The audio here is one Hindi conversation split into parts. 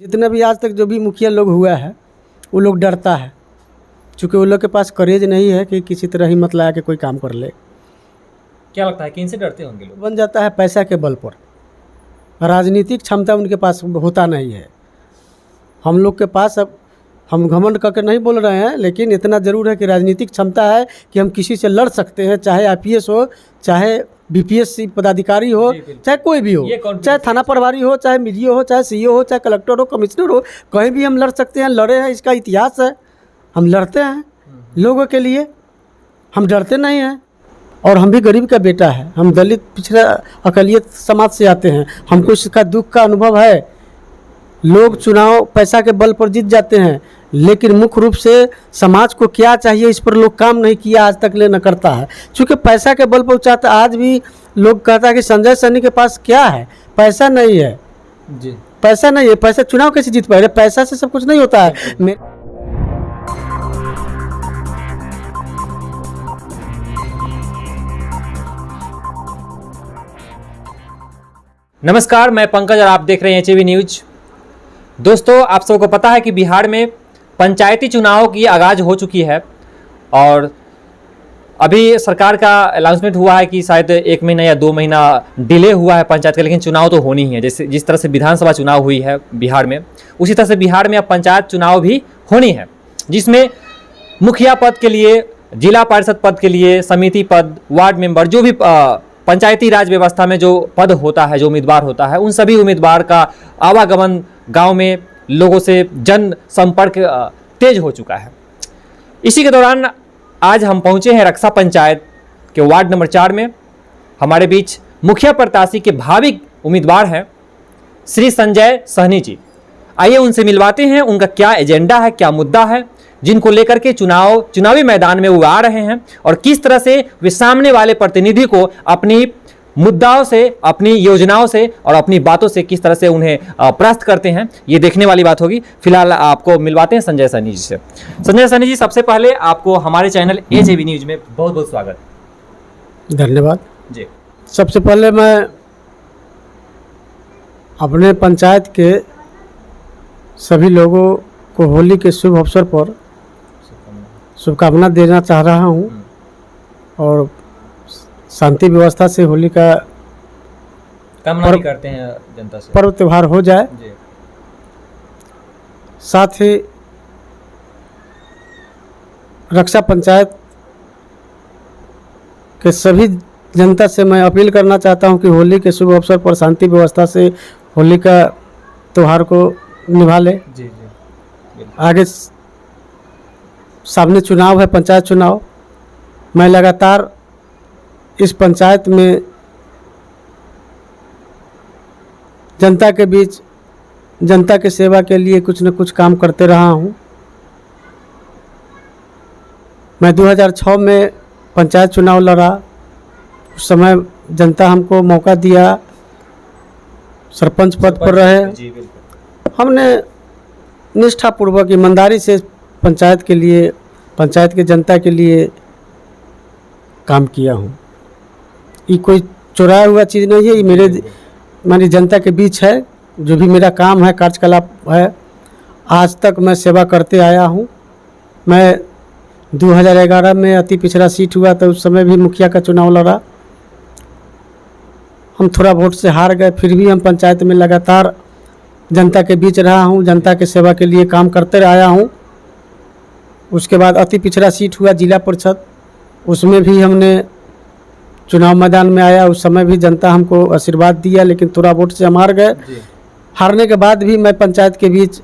जितने भी आज तक जो भी मुखिया लोग हुआ है वो लोग डरता है, क्योंकि वो लोग के पास करेज नहीं है कि किसी तरह हिम्मत लगा के कोई काम कर ले। क्या लगता है किन से डरते होंगे लोग? बन जाता है पैसा के बल पर। राजनीतिक क्षमता उनके पास होता नहीं है। हम लोग के पास, अब हम घमंड करके नहीं बोल रहे हैं, लेकिन इतना ज़रूर है कि राजनीतिक क्षमता है कि हम किसी से लड़ सकते हैं, चाहे आईपीएस हो, चाहे बीपीएससी पदाधिकारी हो, चाहे कोई भी हो, चाहे थाना प्रभारी हो, चाहे मीडियो हो, चाहे सीईओ हो, चाहे कलेक्टर हो, कमिश्नर हो, कहीं भी हम लड़ सकते हैं। लड़े हैं, इसका इतिहास है। हम लड़ते हैं लोगों के लिए, हम डरते नहीं हैं। और हम भी गरीब का बेटा है, हम दलित पिछड़ा अकलियत समाज से आते हैं, हमको इसका दुख का अनुभव है। लोग चुनाव पैसा के बल पर जीत जाते हैं, लेकिन मुख्य रूप से समाज को क्या चाहिए इस पर लोग काम नहीं किया आज तक ले न करता है। क्योंकि पैसा के बल पर चाहता, आज भी लोग कहता है कि संजय सैनी के पास क्या है, पैसा नहीं है जी, पैसा नहीं है। पैसा चुनाव कैसे जीत पाएगा? पैसा से सब कुछ नहीं होता है। नमस्कार, मैं पंकज और आप देख रहे हैं एचएवी न्यूज। दोस्तों, आप सबको पता है कि बिहार में पंचायती चुनाव की आगाज हो चुकी है और अभी सरकार का अनाउंसमेंट हुआ है कि शायद 1 महीना या 2 महीना डिले हुआ है पंचायत का, लेकिन चुनाव तो होनी ही है। जैसे जिस तरह से विधानसभा चुनाव हुई है बिहार में, उसी तरह से बिहार में अब पंचायत चुनाव भी होनी है, जिसमें मुखिया पद के लिए, जिला परिषद पद के लिए, समिति पद, वार्ड मेंबर, जो भी पंचायती राज व्यवस्था में जो पद होता है, जो उम्मीदवार होता है, उन सभी उम्मीदवार का आवागमन गांव में लोगों से जन संपर्क तेज हो चुका है। इसी के दौरान आज हम पहुंचे हैं रक्षा पंचायत के वार्ड नंबर 4 में। हमारे बीच मुखिया प्रत्याशी के भावी उम्मीदवार हैं श्री संजय सहनी जी। आइए उनसे मिलवाते हैं, उनका क्या एजेंडा है, क्या मुद्दा है जिनको लेकर के चुनावी मैदान में वो आ रहे हैं, और किस तरह से वे सामने वाले प्रतिनिधि को अपनी मुद्दाओं से, अपनी योजनाओं से और अपनी बातों से किस तरह से उन्हें प्रस्तुत करते हैं, ये देखने वाली बात होगी। फिलहाल आपको मिलवाते हैं संजय सहनी जी से। संजय सहनी जी, सबसे पहले आपको हमारे चैनल एचएवी न्यूज में बहुत बहुत स्वागत। धन्यवाद जी। सबसे पहले मैं अपने पंचायत के सभी लोगों को होली के शुभ अवसर पर शुभकामना देना चाह रहा हूं, और शांति व्यवस्था से होली का कामना भी करते हैं जनता से, पर्व त्यौहार हो जाए जी। साथ ही रक्षा पंचायत के सभी जनता से मैं अपील करना चाहता हूं कि होली के शुभ अवसर पर शांति व्यवस्था से होली का त्यौहार को निभा ले। जी जी। आगे सामने चुनाव है, पंचायत चुनाव। मैं लगातार इस पंचायत में जनता के बीच, जनता के सेवा के लिए कुछ न कुछ काम करते रहा हूं। मैं 2006 में पंचायत चुनाव लड़ा। उस समय जनता हमको मौका दिया, सरपंच पद पर रहे। जी, बिल्कुल। हमने निष्ठापूर्वक ईमानदारी से पंचायत के लिए, पंचायत के जनता के लिए काम किया हूँ। ये कोई चुराया हुआ चीज़ नहीं है, ये मेरी जनता के बीच है। जो भी मेरा काम है, कार्यकलाप है, आज तक मैं सेवा करते आया हूँ। मैं 2011 में अति पिछड़ा सीट हुआ तो उस समय भी मुखिया का चुनाव लड़ा। हम थोड़ा वोट से हार गए, फिर भी हम पंचायत में लगातार जनता के बीच रहा हूँ, जनता के सेवा के लिए काम करते आया हूँ। उसके बाद अति पिछड़ा सीट हुआ जिला परिषद, उसमें भी हमने चुनाव मैदान में आया। उस समय भी जनता हमको आशीर्वाद दिया, लेकिन थोड़ा वोट से हम हार गए। हारने के बाद भी मैं पंचायत के बीच,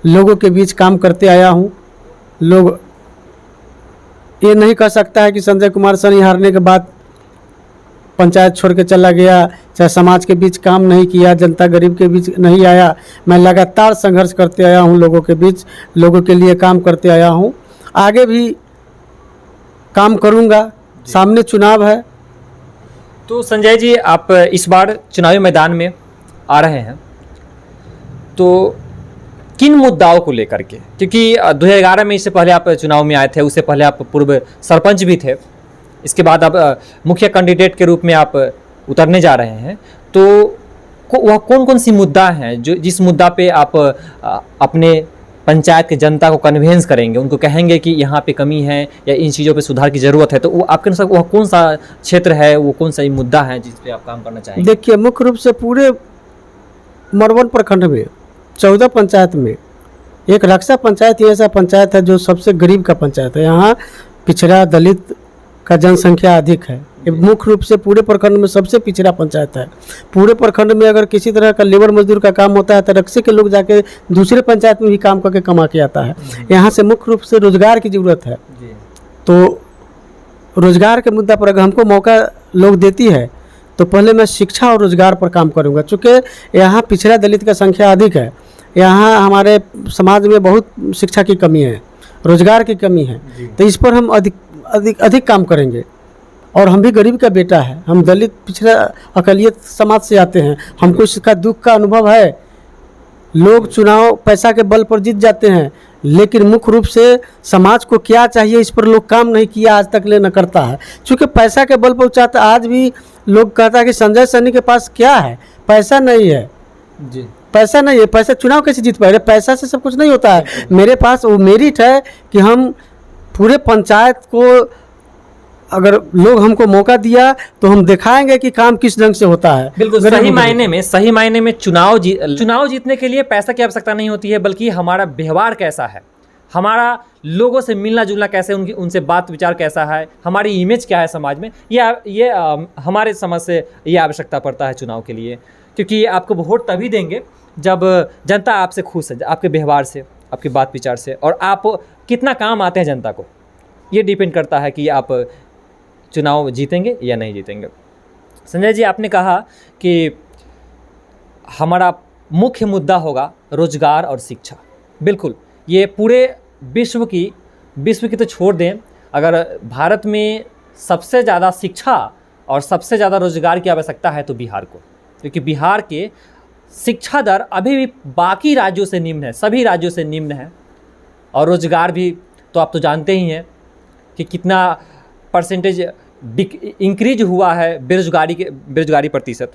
लोगों के बीच काम करते आया हूँ। लोग ये नहीं कह सकता है कि संजय कुमार सहनी हारने के बाद पंचायत छोड़ के चला गया, चाहे समाज के बीच काम नहीं किया, जनता गरीब के बीच नहीं आया। मैं लगातार संघर्ष करते आया हूं, लोगों के बीच, लोगों के लिए काम करते आया हूं। आगे भी काम करूंगा। सामने चुनाव है। तो संजय जी, आप इस बार चुनावी मैदान में आ रहे हैं, तो किन मुद्दाओं को लेकर के? क्योंकि 2011 में, इससे पहले आप चुनाव में आए थे, उससे पहले आप पूर्व सरपंच भी थे, इसके बाद अब मुख्य कैंडिडेट के रूप में आप उतरने जा रहे हैं। तो वह कौन कौन सी मुद्दा हैं जो जिस मुद्दा पे आप अपने पंचायत के जनता को कन्वेंस करेंगे, उनको कहेंगे कि यहाँ पे कमी है या इन चीज़ों पे सुधार की ज़रूरत है, तो वो आपके अनुसार वह कौन सा क्षेत्र है, वो कौन सा मुद्दा है जिस पे आप काम करना चाहेंगे? देखिए, मुख्य रूप से पूरे मरवन प्रखंड में 14 पंचायत में एक रक्षा पंचायत ही ऐसा पंचायत है जो सबसे गरीब का पंचायत है। यहाँ पिछड़ा दलित का जनसंख्या अधिक है। ये मुख्य रूप से पूरे प्रखंड में सबसे पिछड़ा पंचायत है। पूरे प्रखंड में अगर किसी तरह का लेबर मजदूर का काम होता है तो रक्षे के लोग जाके दूसरे पंचायत में भी काम करके कमा के आता है। यहाँ से मुख्य रूप से रोजगार की ज़रूरत है। तो रोजगार के मुद्दा पर अगर हमको मौका लोग देती है तो पहले मैं शिक्षा और रोजगार पर काम करूँगा। चूँकि यहाँ पिछड़ा दलित का संख्या अधिक है, यहाँ हमारे समाज में बहुत शिक्षा की कमी है, रोजगार की कमी है, तो इस पर हम अधिक काम करेंगे। और हम भी गरीब का बेटा है, हम दलित पिछड़ा अकलियत समाज से आते हैं, हमको इसका दुख का अनुभव है। लोग चुनाव पैसा के बल पर जीत जाते हैं, लेकिन मुख्य रूप से समाज को क्या चाहिए इस पर लोग काम नहीं किया आज तक ले न करता है। चूँकि पैसा के बल पर चाहता, आज भी लोग कहता है कि संजय सैनी के पास क्या है, पैसा नहीं है जी, पैसा नहीं है, पैसा चुनाव कैसे जीत पाएगा? पैसा से सब कुछ नहीं होता है। मेरे पास वो मेरिट है कि हम पूरे पंचायत को, अगर लोग हमको मौका दिया तो हम दिखाएंगे कि काम किस ढंग से होता है। बिल्कुल सही मायने में चुनाव जीतने के लिए पैसा की आवश्यकता नहीं होती है, बल्कि हमारा व्यवहार कैसा है, हमारा लोगों से मिलना जुलना कैसे, उनसे बात विचार कैसा है, हमारी इमेज क्या है समाज में, ये हमारे समझ से ये आवश्यकता पड़ता है चुनाव के लिए। क्योंकि आपको वोट तभी देंगे जब जनता आपसे खुश है, आपके व्यवहार से, आपकी बात विचार से, और आप कितना काम आते हैं जनता को, ये डिपेंड करता है कि आप चुनाव जीतेंगे या नहीं जीतेंगे। संजय जी, आपने कहा कि हमारा मुख्य मुद्दा होगा रोजगार और शिक्षा। बिल्कुल, ये पूरे विश्व की तो छोड़ दें, अगर भारत में सबसे ज़्यादा शिक्षा और सबसे ज़्यादा रोजगार की आवश्यकता है तो बिहार को, क्योंकि बिहार के शिक्षा दर अभी भी बाकी राज्यों से निम्न है, सभी राज्यों से निम्न है। और रोजगार भी तो आप तो जानते ही हैं कि कितना परसेंटेज इंक्रीज हुआ है बेरोजगारी प्रतिशत।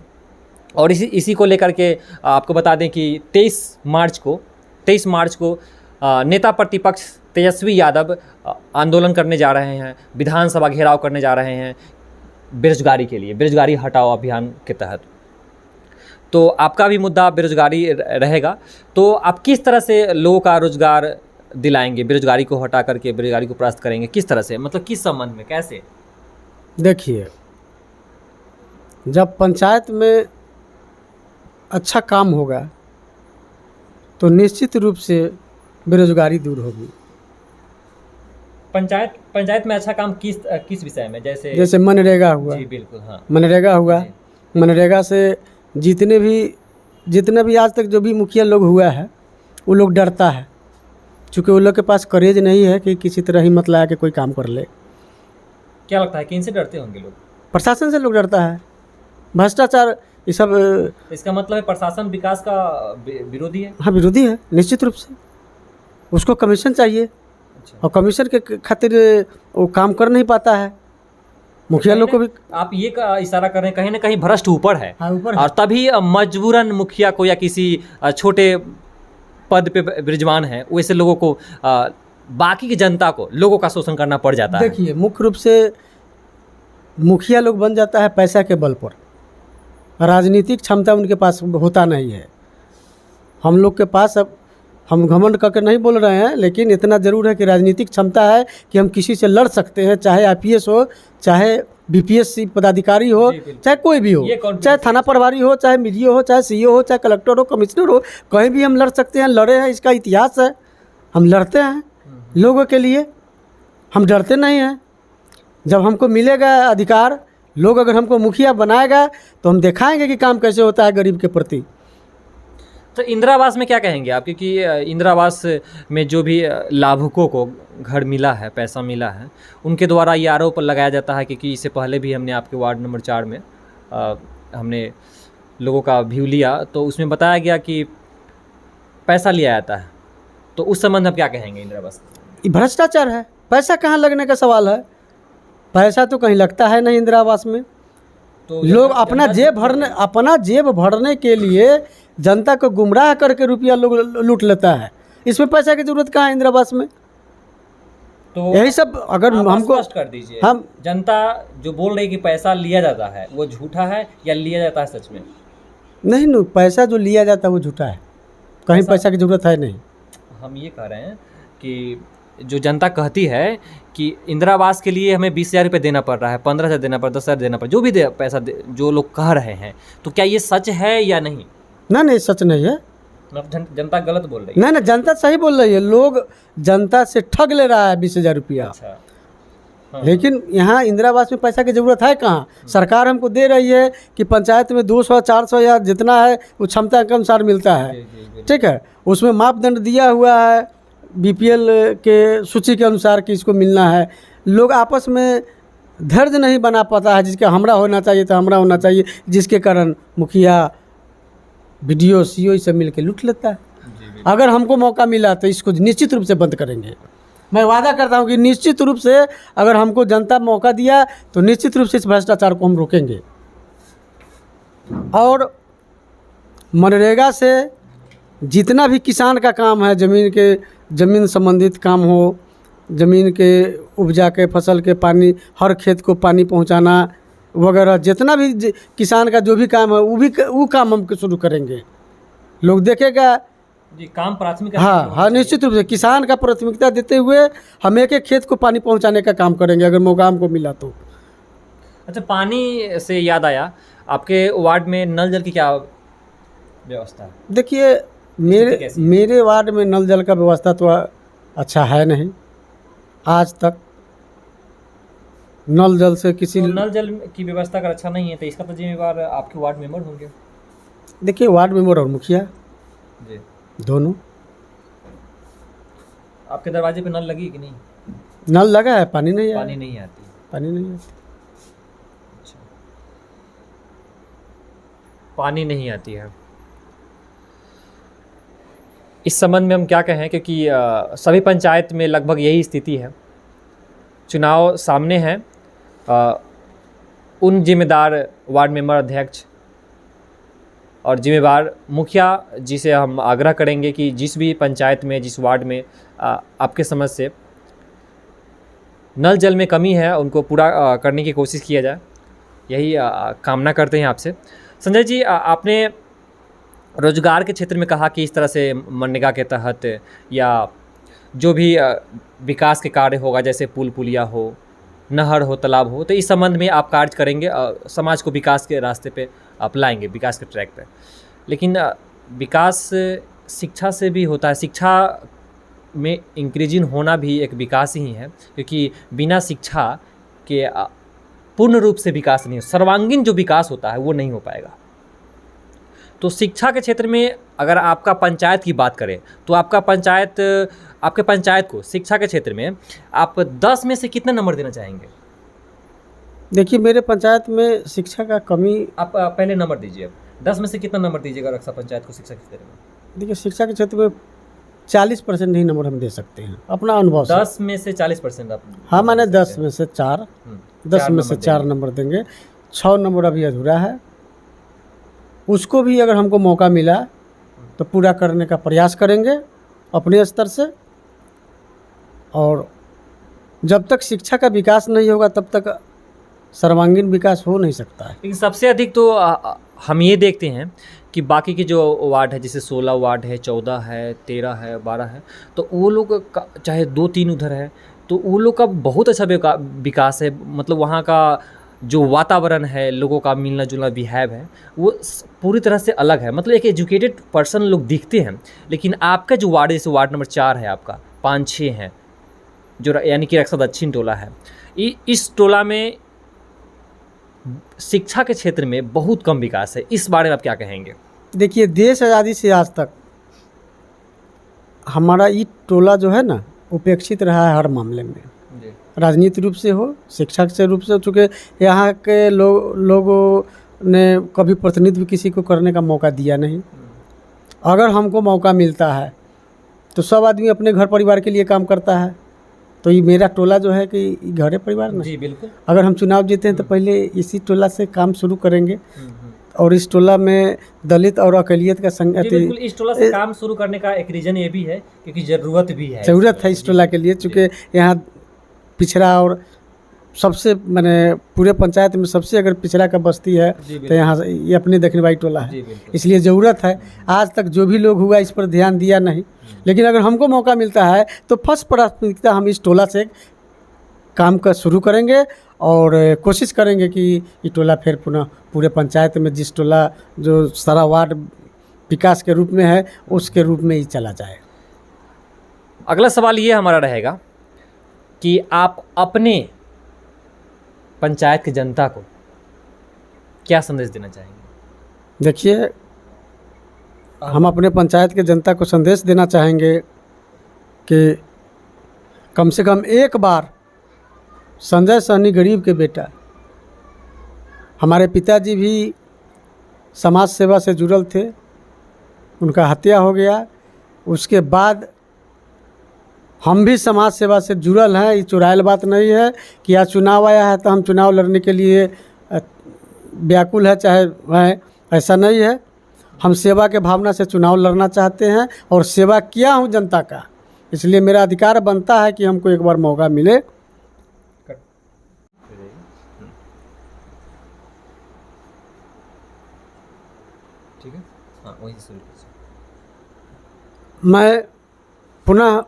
और इसी को लेकर के आपको बता दें कि 23 मार्च को नेता प्रतिपक्ष तेजस्वी यादव आंदोलन करने जा रहे हैं, विधानसभा घेराव करने जा रहे हैं बेरोजगारी के लिए, बेरोजगारी हटाओ अभियान के तहत। तो आपका भी मुद्दा बेरोजगारी रहेगा, तो आप किस तरह से लोगों का रोजगार दिलाएंगे, बेरोजगारी को हटा करके बेरोजगारी को परास्त करेंगे, किस तरह से, मतलब किस संबंध में, कैसे? देखिए, जब पंचायत में अच्छा काम होगा तो निश्चित रूप से बेरोजगारी दूर होगी। पंचायत में अच्छा काम किस विषय में? जैसे मनरेगा हुआ। जी बिल्कुल, हाँ, मनरेगा हुआ। मनरेगा से जितने भी आज तक जो भी मुखिया लोग हुआ है वो लोग डरता है, क्योंकि वो लोग के पास करेज नहीं है कि किसी तरह हिम्मत लगा के कोई काम कर ले। क्या लगता है किन से डरते होंगे लोग? प्रशासन से लोग डरता है, भ्रष्टाचार, ये सब। इसका मतलब है प्रशासन विकास का विरोधी है? हाँ, विरोधी है निश्चित रूप से। उसको कमीशन चाहिए। अच्छा। और कमीशन के खातिर वो काम कर नहीं पाता है। मुखिया लोग को भी आप ये का इशारा कर रहे हैं कहीं ना कहीं भ्रष्ट ऊपर है। हाँ, ऊपर है। और तभी मजबूरन मुखिया को या किसी छोटे पद पे विराजमान है वैसे लोगों को, बाकी की जनता को, लोगों का शोषण करना पड़ जाता है। देखिए, मुख्य रूप से मुखिया लोग बन जाता है पैसा के बल पर, राजनीतिक क्षमता उनके पास होता नहीं है। हम लोग के पास, अब हम घमंड करके नहीं बोल रहे हैं, लेकिन इतना ज़रूर है कि राजनीतिक क्षमता है कि हम किसी से लड़ सकते हैं, चाहे IPS हो, चाहे BPSC पदाधिकारी हो, चाहे कोई भी हो, चाहे थाना प्रभारी हो, चाहे MDO हो, चाहे CO हो, चाहे कलेक्टर हो, कमिश्नर हो, कहीं भी हम लड़ सकते हैं। लड़े हैं, इसका इतिहास है। हम लड़ते हैं लोगों के लिए, हम डरते नहीं हैं। जब हमको मिलेगा अधिकार, लोग अगर हमको मुखिया बनाएगा तो हम दिखाएंगे कि काम कैसे होता है गरीब के प्रति। तो इंदिरा आवास में क्या कहेंगे आप? क्योंकि इंदिरा आवास में जो भी लाभुकों को घर मिला है, पैसा मिला है, उनके द्वारा ये आरोप लगाया जाता है क्योंकि इससे पहले भी हमने आपके वार्ड नंबर 4 में हमने लोगों का व्यू लिया, तो उसमें बताया गया कि पैसा लिया जाता है। तो उस संबंध में क्या कहेंगे इंदिरा आवास? भ्रष्टाचार है, पैसा कहाँ लगने का सवाल है। पैसा तो कहीं लगता है नहीं इंदिरा आवास में। तो लोग अपना जेब भरने के लिए जनता को गुमराह करके रुपया लोग लूट लेता है। इसमें पैसा की जरूरत कहाँ है इंदिरा आवास में? तो यही सब अगर आप हमको स्पष्ट कर दीजिए, हम जनता जो बोल रही है कि पैसा लिया जाता है वो झूठा है या लिया जाता है सच में? नहीं, पैसा जो लिया जाता है वो झूठा है, कहीं पैसा की जरूरत है नहीं। हम ये कह रहे हैं कि जो जनता कहती है कि इंदिरा आवास के लिए हमें 20,000 रुपये देना पड़ रहा है, 15,000 देना पड़, 10,000 देना पड़, जो भी पैसा जो लोग कह रहे हैं, तो क्या ये सच है या नहीं? नहीं, सच नहीं है। जनता गलत बोल रही है। नहीं, जनता सही बोल रही है। लोग जनता से ठग ले रहा है 20,000 रुपया। अच्छा। हाँ। लेकिन यहाँ इंदिरा आवास में पैसा की ज़रूरत है कहाँ? सरकार हमको दे रही है कि पंचायत में 200 400 या जितना है वो क्षमता के अनुसार मिलता है, ठीक है। उसमें मापदंड दिया हुआ है BPL के सूची के अनुसार कि इसको मिलना है। लोग आपस में धैर्य नहीं बना पाता है, जिसका हमरा होना चाहिए तो हमरा होना चाहिए, जिसके कारण मुखिया BDO CO सब मिल के लूट लेता है। अगर हमको मौका मिला तो इसको निश्चित रूप से बंद करेंगे। मैं वादा करता हूं कि निश्चित रूप से अगर हमको जनता मौका दिया तो निश्चित रूप से इस भ्रष्टाचार को हम रोकेंगे। और मनरेगा से जितना भी किसान का काम है, ज़मीन संबंधित काम हो, ज़मीन के उपजा के फसल के पानी, हर खेत को पानी पहुंचाना वगैरह, जितना भी किसान का जो भी काम है वो काम हम शुरू करेंगे। लोग देखेगा जी, काम प्राथमिकता। हाँ, निश्चित रूप से किसान का प्राथमिकता देते हुए हम एक खेत को पानी पहुंचाने का काम करेंगे अगर मौका हमको मिला तो। अच्छा, पानी से याद आया, आपके वार्ड में नल जल की क्या व्यवस्था है? देखिए, मेरे वार्ड में नल जल का व्यवस्था तो अच्छा है नहीं। आज तक नल जल से किसी तो नल जल की व्यवस्था अगर अच्छा नहीं है तो इसका तो जिम्मेवार आपके वार्ड मेंबर होंगे। देखिए, वार्ड मेंबर और मुखिया जी दोनों। आपके दरवाजे पे नल लगी कि नहीं? नल लगा है, पानी नहीं पानी नहीं आती। पानी नहीं आती। अच्छा, पानी नहीं आती है। इस संबंध में हम क्या कहें, क्योंकि सभी पंचायत में लगभग यही स्थिति है। चुनाव सामने हैं, उन जिम्मेदार वार्ड मेंबर अध्यक्ष और जिम्मेदार मुखिया जी से हम आग्रह करेंगे कि जिस भी पंचायत में, जिस वार्ड में आपके समझ से नल जल में कमी है उनको पूरा करने की कोशिश किया जाए। यही कामना करते हैं आपसे। संजय जी, आपने रोजगार के क्षेत्र में कहा कि इस तरह से मनरेगा के तहत या जो भी विकास के कार्य होगा, जैसे पुल पुलिया हो, नहर हो, तालाब हो, तो इस संबंध में आप कार्य करेंगे, समाज को विकास के रास्ते पे आप लाएंगे, विकास के ट्रैक पे। लेकिन विकास शिक्षा से भी होता है। शिक्षा में इंक्रीजिंग होना भी एक विकास ही है, क्योंकि बिना शिक्षा के पूर्ण रूप से विकास नहीं हो, सर्वांगीण जो विकास होता है वो नहीं हो पाएगा। तो शिक्षा के क्षेत्र में अगर आपका पंचायत की बात करें तो आपके पंचायत को शिक्षा के क्षेत्र में आप 10 में से कितना नंबर देना चाहेंगे? देखिए, मेरे पंचायत में शिक्षा का कमी। आप पहले नंबर दीजिए। 10 में से कितना नंबर दीजिएगा रक्षा पंचायत को शिक्षा के क्षेत्र में? देखिए, शिक्षा के क्षेत्र में 40% ही नंबर हम दे सकते हैं अपना अनुभव से। 10 में से 40% आप? हाँ, मैंने 10 में से 4 नंबर देंगे। 6 नंबर अभी अधूरा है, उसको भी अगर हमको मौका मिला तो पूरा करने का प्रयास करेंगे अपने स्तर से। और जब तक शिक्षा का विकास नहीं होगा तब तक सर्वांगीण विकास हो नहीं सकता है। लेकिन सबसे अधिक तो हम ये देखते हैं कि बाकी के जो वार्ड है, जैसे 16 वार्ड है, 14 है, 13 है, 12 है, तो वो लोग का चाहे 2-3 उधर है तो वो लोग का बहुत अच्छा विकास है। मतलब वहाँ का जो वातावरण है, लोगों का मिलना जुलना बिहेव है, वो पूरी तरह से अलग है। मतलब एक एजुकेटेड पर्सन लोग दिखते हैं। लेकिन आपका जो वार्ड, जैसे वार्ड नंबर 4 है, आपका 5-6 हैं, जो यानी कि रक्षा दक्षिण टोला है, इस टोला में शिक्षा के क्षेत्र में बहुत कम विकास है। इस बारे में आप क्या कहेंगे? देखिए, देश आज़ादी से आज तक हमारा ये टोला जो है ना, उपेक्षित रहा है हर मामले में, राजनीतिक रूप से हो, शिक्षा से रूप से। चूँकि यहाँ के लोगों ने कभी प्रतिनिधित्व किसी को करने का मौका दिया नहीं। अगर हमको मौका मिलता है तो सब आदमी अपने घर परिवार के लिए काम करता है, तो ये मेरा टोला जो है कि घरे परिवार में, जी बिल्कुल। अगर हम चुनाव जीते हैं तो पहले इसी टोला से काम शुरू करेंगे। और इस टोला में दलित और अकलियत का जी बिल्कुल, इस टोला से काम शुरू करने का एक रीज़न ये भी है क्योंकि ज़रूरत भी है, ज़रूरत है इस टोला के लिए, चूँकि यहाँ पिछड़ा और सबसे मैंने पूरे पंचायत में सबसे अगर पिछड़ा का बस्ती है तो यहाँ से ये अपने दक्षिण वाई टोला है, इसलिए ज़रूरत है। आज तक जो भी लोग हुआ इस पर ध्यान दिया नहीं, लेकिन अगर हमको मौका मिलता है तो फर्स्ट प्राथमिकता हम इस टोला से काम का शुरू करेंगे और कोशिश करेंगे कि ये टोला फिर पुनः पूरे पंचायत में जिस टोला जो सारा वार्ड विकास के रूप में है उसके रूप में ही चला जाए। अगला सवाल ये हमारा रहेगा कि आप अपने पंचायत की जनता को क्या संदेश देना चाहेंगे? देखिए, हम अपने पंचायत के जनता को संदेश देना चाहेंगे कि कम से कम एक बार संजय सहनी गरीब के बेटा, हमारे पिताजी भी समाज सेवा से जुड़ल थे, उनका हत्या हो गया, उसके बाद हम भी समाज सेवा से जुड़ल हैं। ये चुरायल बात नहीं है कि आज चुनाव आया है तो हम चुनाव लड़ने के लिए व्याकुल है चाहे हैं, ऐसा नहीं है। हम सेवा के भावना से चुनाव लड़ना चाहते हैं और सेवा किया हूँ जनता का, इसलिए मेरा अधिकार बनता है कि हमको एक बार मौका मिले। ठीक है, हाँ वही शुरू। मैं पुनः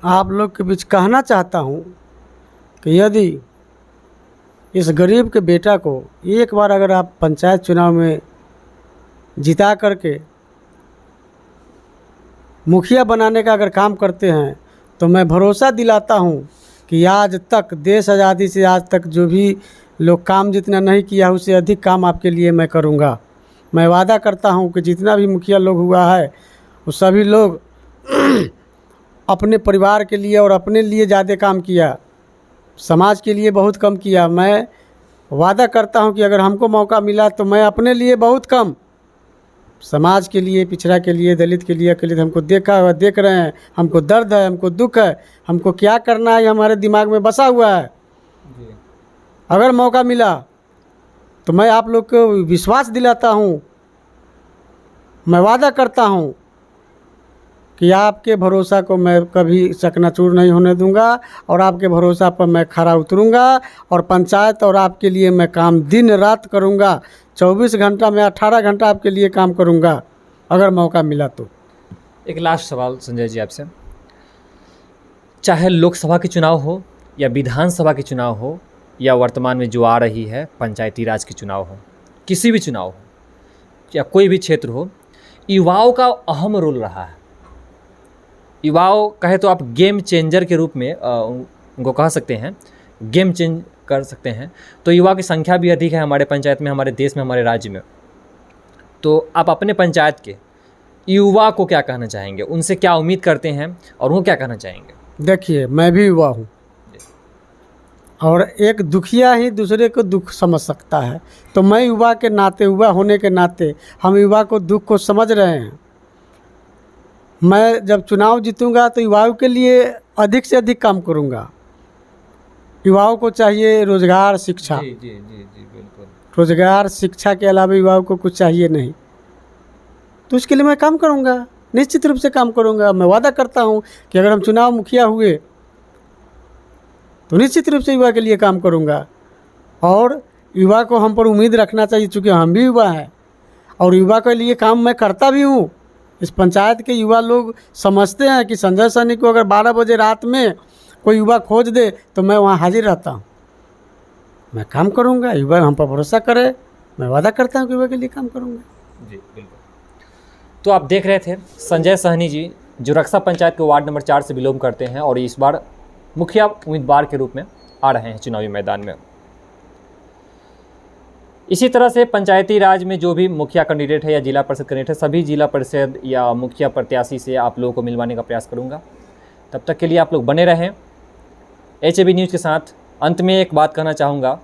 आप लोग के बीच कहना चाहता हूँ कि यदि इस गरीब के बेटा को एक बार अगर आप पंचायत चुनाव में जिता करके मुखिया बनाने का अगर काम करते हैं तो मैं भरोसा दिलाता हूँ कि आज तक देश आज़ादी से आज तक जो भी लोग काम जितना नहीं किया उससे अधिक काम आपके लिए मैं करूँगा। मैं वादा करता हूँ कि जितना भी मुखिया लोग हुआ है वो सभी लोग अपने परिवार के लिए और अपने लिए ज़्यादा काम किया, समाज के लिए बहुत कम किया। मैं वादा करता हूं कि अगर हमको मौका मिला तो मैं अपने लिए बहुत कम, समाज के लिए, पिछड़ा के लिए, दलित के लिए, अकलित हमको देख रहे हैं, हमको दर्द है, हमको दुख है, हमको क्या करना है हमारे दिमाग में बसा हुआ है। अगर मौका मिला तो मैं आप लोग को विश्वास दिलाता हूं, मैं वादा करता हूं कि आपके भरोसा को मैं कभी चकनाचूर नहीं होने दूंगा और आपके भरोसा पर मैं खरा उतरूंगा और पंचायत और आपके लिए मैं काम दिन रात करूंगा। 24 घंटा में 18 घंटा आपके लिए काम करूंगा अगर मौका मिला तो। एक लास्ट सवाल संजय जी आपसे, चाहे लोकसभा के चुनाव हो या विधानसभा के चुनाव हो या वर्तमान में जो आ रही है पंचायती राज के चुनाव हो, किसी भी चुनाव हो या कोई भी क्षेत्र हो, युवाओं का अहम रोल रहा है। युवाओं कहे तो आप गेम चेंजर के रूप में उनको कह सकते हैं, गेम चेंज कर सकते हैं। तो युवा की संख्या भी अधिक है हमारे पंचायत में, हमारे देश में, हमारे राज्य में। तो आप अपने पंचायत के युवा को क्या कहना चाहेंगे, उनसे क्या उम्मीद करते हैं और वो क्या कहना चाहेंगे? देखिए, मैं भी युवा हूँ और एक दुखिया ही दूसरे को दुख समझ सकता है, तो मैं युवा के नाते, युवा होने के नाते हम युवा को दुख को समझ रहे हैं। मैं जब चुनाव जीतूंगा तो युवाओं के लिए अधिक से अधिक काम करूंगा। युवाओं को चाहिए रोज़गार, शिक्षा। जी जी जी जी बिल्कुल। रोज़गार, शिक्षा के अलावा युवाओं को कुछ चाहिए नहीं, तो उसके लिए मैं काम करूंगा, निश्चित रूप से काम करूंगा। मैं वादा करता हूं कि अगर हम चुनाव मुखिया हुए तो निश्चित रूप से युवा के लिए काम करूंगा और युवा को हम पर उम्मीद रखना चाहिए, चूँकि हम भी युवा हैं और युवा के लिए काम मैं करता भी हूँ। इस पंचायत के युवा लोग समझते हैं कि संजय सहनी को अगर 12 बजे रात में कोई युवा खोज दे तो मैं वहाँ हाजिर रहता हूँ, मैं काम करूँगा। युवा हम पर भरोसा करे, मैं वादा करता हूँ कि युवा के लिए काम करूँगा। जी बिल्कुल। तो आप देख रहे थे संजय सहनी जी, जो रक्सा पंचायत के वार्ड नंबर 4 से बिलोंग करते हैं और इस बार मुखिया उम्मीदवार के रूप में आ रहे हैं चुनावी मैदान में। इसी तरह से पंचायती राज में जो भी मुखिया कैंडिडेट है या जिला परिषद कैंडिडेट है, सभी जिला परिषद या मुखिया प्रत्याशी से आप लोगों को मिलवाने का प्रयास करूंगा। तब तक के लिए आप लोग बने रहें HAB न्यूज़ के साथ। अंत में एक बात कहना चाहूँगा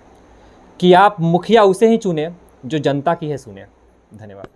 कि आप मुखिया उसे ही चुने जो जनता की है सुने। धन्यवाद।